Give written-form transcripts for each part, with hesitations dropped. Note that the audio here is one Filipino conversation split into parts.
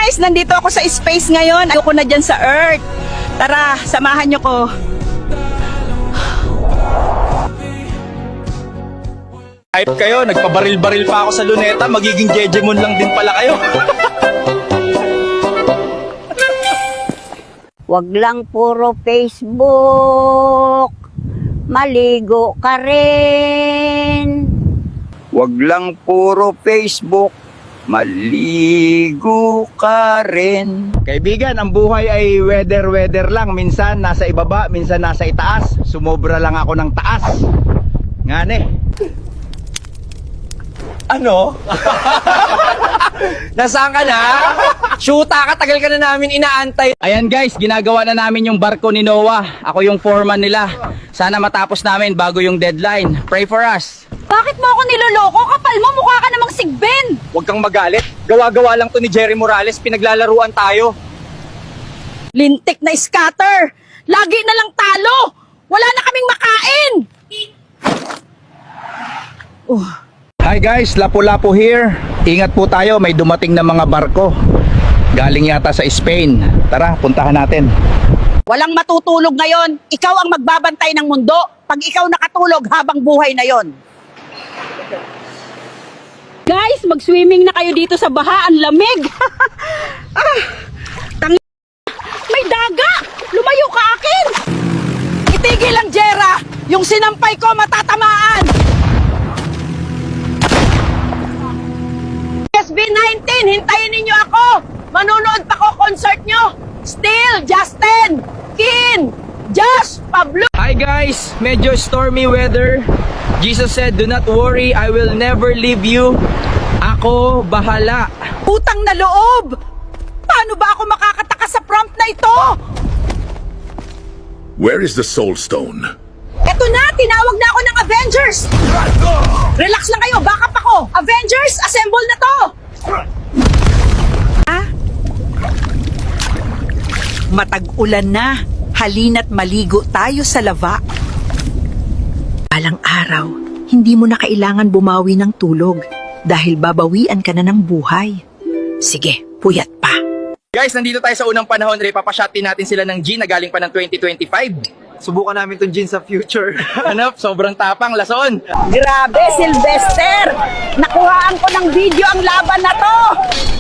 guys, nandito ako sa space ngayon. Ayoko na dyan sa Earth. Tara, samahan nyo ko. Hype kayo, nagpabaril-baril pa ako sa luneta, magiging Jejemon lang din pala kayo. Wag lang puro Facebook, maligo ka rin. Wag lang puro Facebook, maligo ka rin. Kaibigan, ang buhay ay weather lang. Minsan nasa ibaba, minsan nasa itaas. Sumobra lang ako ng taas. Ngane. Ano? Nasaan ka na? Shoota ka, tagal ka na namin inaantay. Ayan guys, ginagawa na namin yung barko ni Noah. Ako yung foreman nila. Sana matapos namin bago yung deadline. Pray for us. Bakit mo ako niloloko? Kapal mo, mukha ka namang sigben. Huwag kang magalit. Gawa-gawa lang to ni Jerry Morales. Pinaglalaruan tayo. Lintik na scatter. Lagi na lang talo. Wala na kaming makain. Hi guys, Lapu-Lapu here. Ingat po tayo, may dumating na mga barko. Galing yata sa Spain. Tara, puntahan natin. Walang matutulog ngayon. Ikaw ang magbabantay ng mundo. Pag ikaw nakatulog habang buhay na yon. Guys, mag-swimming na kayo dito sa baha. Ang lamig. May daga. Lumayo ka akin. Itigil lang, Jera. Yung sinampay ko matatamaan. SB19, hintayin ninyo ako. Manonood pa ko concert nyo. Still, Justin, Kin, Josh, Pablo. Hi guys, medyo stormy weather. Jesus said, do not worry, I will never leave you. Ako bahala. Utang na loob. Paano ba ako makakataka sa prompt na ito? Where is the Soul Stone? Eto na, tinawag na ako ng Avengers. Relax lang kayo, backup ako. Avengers, assemble na to. Matag-ulan na. Halina't maligo tayo sa lava. Balang araw, hindi mo na kailangan bumawi ng tulog dahil babawian ka na ng buhay. Sige, puyat pa. Guys, nandito tayo sa unang panahon. Papashotin natin sila ng G na galing pa ng 2025. Subukan namin tong jeans sa future. Ano? Sobrang tapang, lason. Grabe, Sylvester! Nakuhaan ko ng video ang laban na to!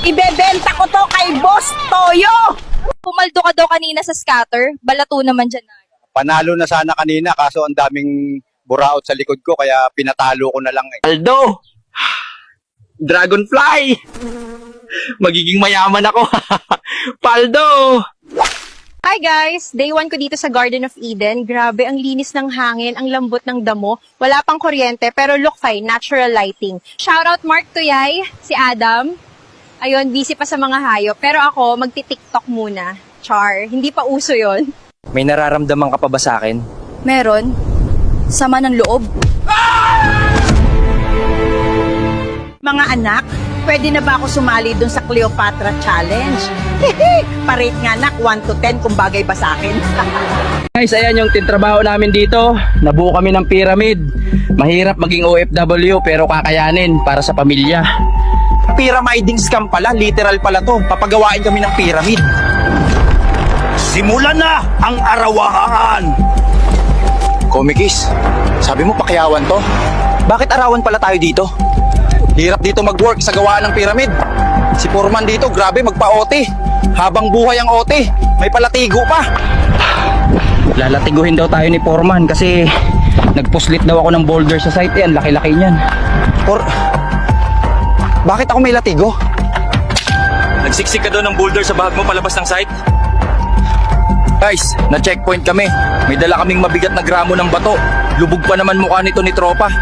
Ibebenta ko to kay Boss Toyo! Pumaldo ka daw kanina sa scatter, balato naman dyan na. Panalo na sana kanina kaso ang daming buraot sa likod ko kaya pinatalo ko na lang eh. Aldo! Dragonfly! Magiging mayaman ako. Paldo! Hi guys! Day 1 ko dito sa Garden of Eden. Grabe, ang linis ng hangin, ang lambot ng damo. Wala pang kuryente, pero look fine, natural lighting. Shoutout Mark Tuyay, si Adam. Ayun, busy pa sa mga hayop. Pero ako, magti-TikTok muna. Char, hindi pa uso yon. May nararamdaman ka pa ba sa akin? Meron. Sama ng loob. Mga anak, pwede na ba ako sumali dun sa Cleopatra Challenge? Parate nga anak, 1 to 10 kung bagay ba sa akin. Guys, ayan yung tintrabaho namin dito. Nabuo kami ng pyramid. Mahirap maging OFW pero kakayanin para sa pamilya. Pyramiding scam pala, literal pala to. Papagawain kami ng pyramid. Simulan na ang arawan! Komikis, sabi mo pakiyawan to? Bakit arawan pala tayo dito? Hirap dito mag-work sa gawaan ng pyramid. Si Foreman dito, grabe magpa-OT. Habang buhay ang OT, may palatigo pa. Lalatiguhin daw tayo ni Foreman kasi nagpuslit daw ako ng boulder sa site. Yan, laki-laki niyan. Bakit ako may latigo? Nagsiksik ka daw ng boulder sa bahag mo palabas ng site? Guys, na-checkpoint kami. May dala kaming mabigat na gramo ng bato. Lubog pa naman mukha nito ni tropa.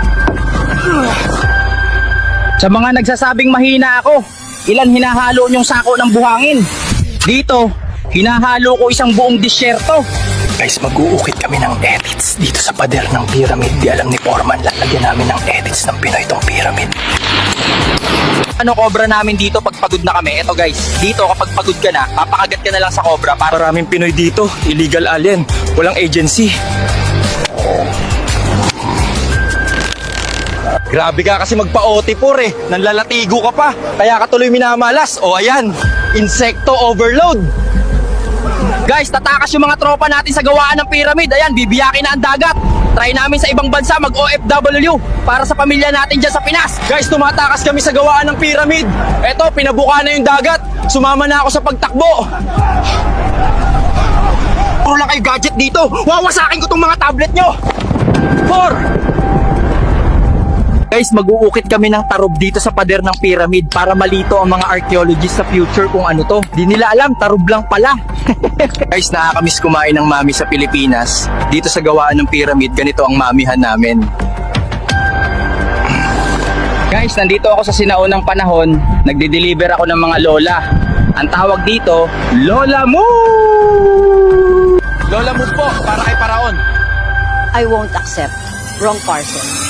Sa mga nagsasabing mahina ako, ilan hinahalo niyong sako ng buhangin? Dito, hinahalo ko isang buong disyerto. Guys, mag-uukit kami ng edits dito sa pader ng pyramid. Di alam ni Foreman, lalagyan namin ng edits ng Pinoy itong pyramid. Ano cobra namin dito pag pagod na kami? Eto guys, dito kapag pagod ka na, papakagat ka na lang sa cobra. Maraming Pinoy dito, illegal alien, walang agency. Grabe ka kasi magpa-OT por eh. Nanlalatigo ka pa. Kaya ka tuloy minamalas. O ayan, Insekto overload! Guys, tatakas yung mga tropa natin sa gawaan ng pyramid. Ayan, bibiyakin na ang dagat. Try namin sa ibang bansa mag-OFW para sa pamilya natin dyan sa Pinas. Guys, tumatakas kami sa gawaan ng pyramid. Eto, pinabuka na yung dagat. Sumama na ako sa pagtakbo. Puro lang kayo gadget dito. Wawasakin ko tong mga tablet nyo. 4! Guys, mag-uukit kami ng tarob dito sa pader ng pyramid para malito ang mga archaeologists sa future kung ano to. Di nila alam, tarob lang pala. Guys, nakakamiss kumain ng mami sa Pilipinas. Dito sa gawaan ng pyramid, ganito ang mamihan namin. Guys, nandito ako sa sinaunang panahon. Nagde-deliver ako ng mga lola. Ang tawag dito, Lola Move! Lola Move po, para kay Paraon. I won't accept. Wrong parcel.